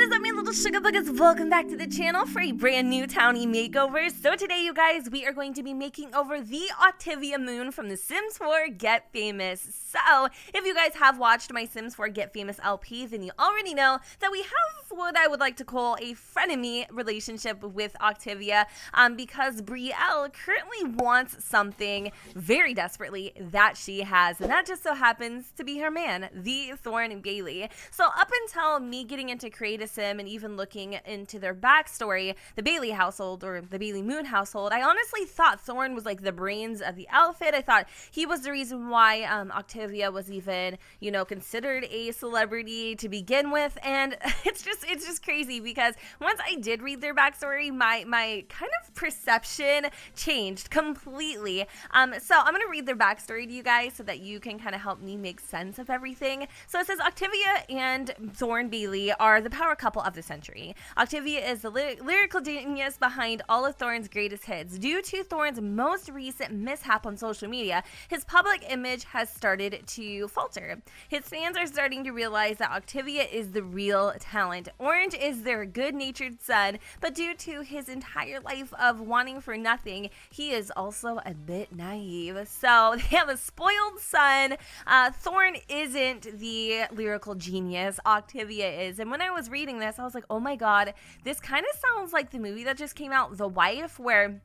is up, my little sugar buggers? Welcome back to the channel for a brand new Townie Makeover. So today, you guys, we are going to be making over the Octavia Moon from the Sims 4 Get Famous. So if you guys have watched my Sims 4 Get Famous LP, then you already know that we have what I would like to call a frenemy relationship with Octavia, because Brielle currently wants something very desperately that she has, and that just so happens to be her man, the Thorn Bailey. So up until me getting into Create a Sim and even looking into their backstory, the Bailey household or the Bailey Moon household, I honestly thought Thorn was like the brains of the outfit. I thought he was the reason why Octavia was even, you know, considered a celebrity to begin with. And it's just crazy because once I did read their backstory, my kind of perception changed completely. So I'm gonna read their backstory to you guys so that you can kind of help me make sense of everything. So it says Octavia and Thorn Bailey are the power couple of the century. Octavia is the lyrical genius behind all of Thorn's greatest hits. Due to Thorn's most recent mishap on social media, his public image has started to falter. His fans are starting to realize that Octavia is the real talent. Orange is their good-natured son, but due to his entire life of wanting for nothing, he is also a bit naive. So they have a spoiled son. Thorn isn't the lyrical genius, Octavia is. And when I was reading this, I was like, oh my god, this kind of sounds like the movie that just came out, The Wife, where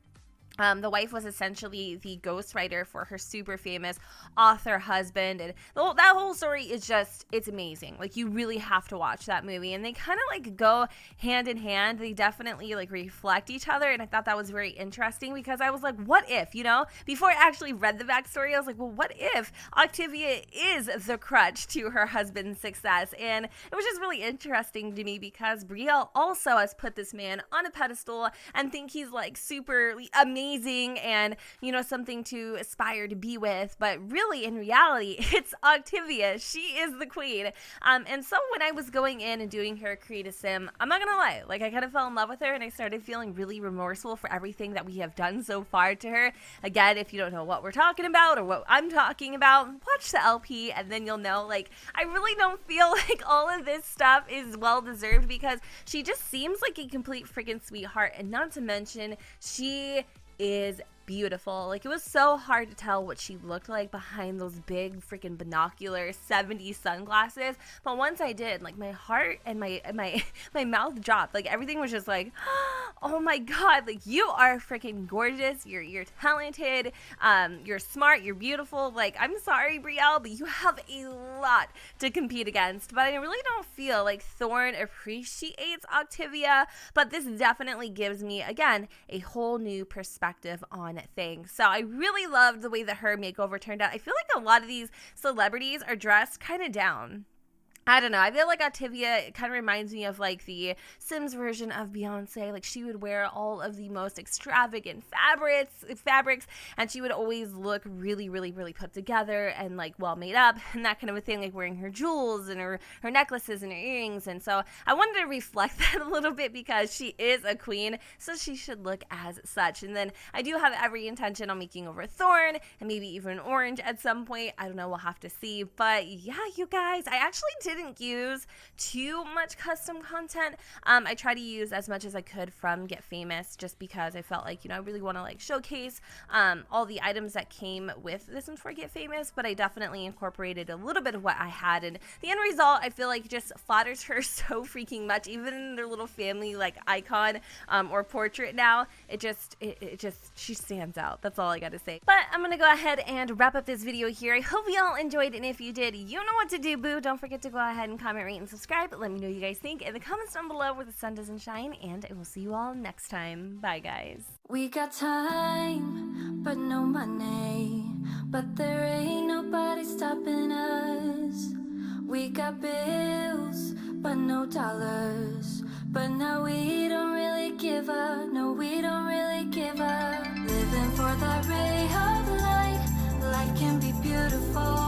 the wife was essentially the ghostwriter for her super famous author husband, and that whole story is just, it's amazing. Like, you really have to watch that movie, and they kind of like go hand in hand. They definitely like reflect each other, and I thought that was very interesting because I was like, what if, you know, before I actually read the backstory, I was like, well, what if Octavia is the crutch to her husband's success? And it was just really interesting to me because Brielle also has put this man on a pedestal and think he's like super amazing and, you know, something to aspire to be with, but really in reality it's Octavia. She is the queen. And so when I was going in and doing her Create a Sim, I'm not gonna lie, like I kind of fell in love with her and I started feeling really remorseful for everything that we have done so far to her. Again, if you don't know what we're talking about or what I'm talking about, watch the LP and then you'll know. Like, I really don't feel like all of this stuff is well deserved because she just seems like a complete freaking sweetheart, and not to mention she is beautiful. Like, it was so hard to tell what she looked like behind those big freaking binocular 70s sunglasses, but once I did, like, my heart and my mouth dropped. Like, everything was just like, oh my god, like, you are freaking gorgeous, you're talented, you're smart, you're beautiful. Like, I'm sorry, Brielle, but you have a lot to compete against. But I really don't feel like Thorn appreciates Octavia, but this definitely gives me, again, a whole new perspective on things. So I really loved the way that her makeover turned out. I feel like a lot of these celebrities are dressed kind of down. I don't know. I feel like Octavia kind of reminds me of like the Sims version of Beyonce. Like, she would wear all of the most extravagant fabrics, and she would always look really, really, really put together and like well made up and that kind of a thing, like wearing her jewels and her necklaces and her earrings. And so I wanted to reflect that a little bit because she is a queen, so she should look as such. And then I do have every intention on making over Thorn and maybe even Orange at some point. I don't know. We'll have to see. But yeah, you guys, I actually didn't use too much custom content. I try to use as much as I could from Get Famous just because I felt like, you know, I really want to like showcase all the items that came with the Sims 4 Get Famous, but I definitely incorporated a little bit of what I had, and the end result I feel like just flatters her so freaking much. Even in their little family like icon or portrait now, it just she stands out. That's all I gotta say. But I'm gonna go ahead and wrap up this video here. I hope you all enjoyed, and if you did, you know what to do, boo. Don't forget to go ahead and comment, rate, and subscribe. Let me know what you guys think in the comments down below where the sun doesn't shine, and I will see you all next time. Bye, guys. We got time, but no money, but there ain't nobody stopping us. We got bills, but no dollars, but now we don't really give up. No, we don't really give up. Living for that ray of light, life can be beautiful.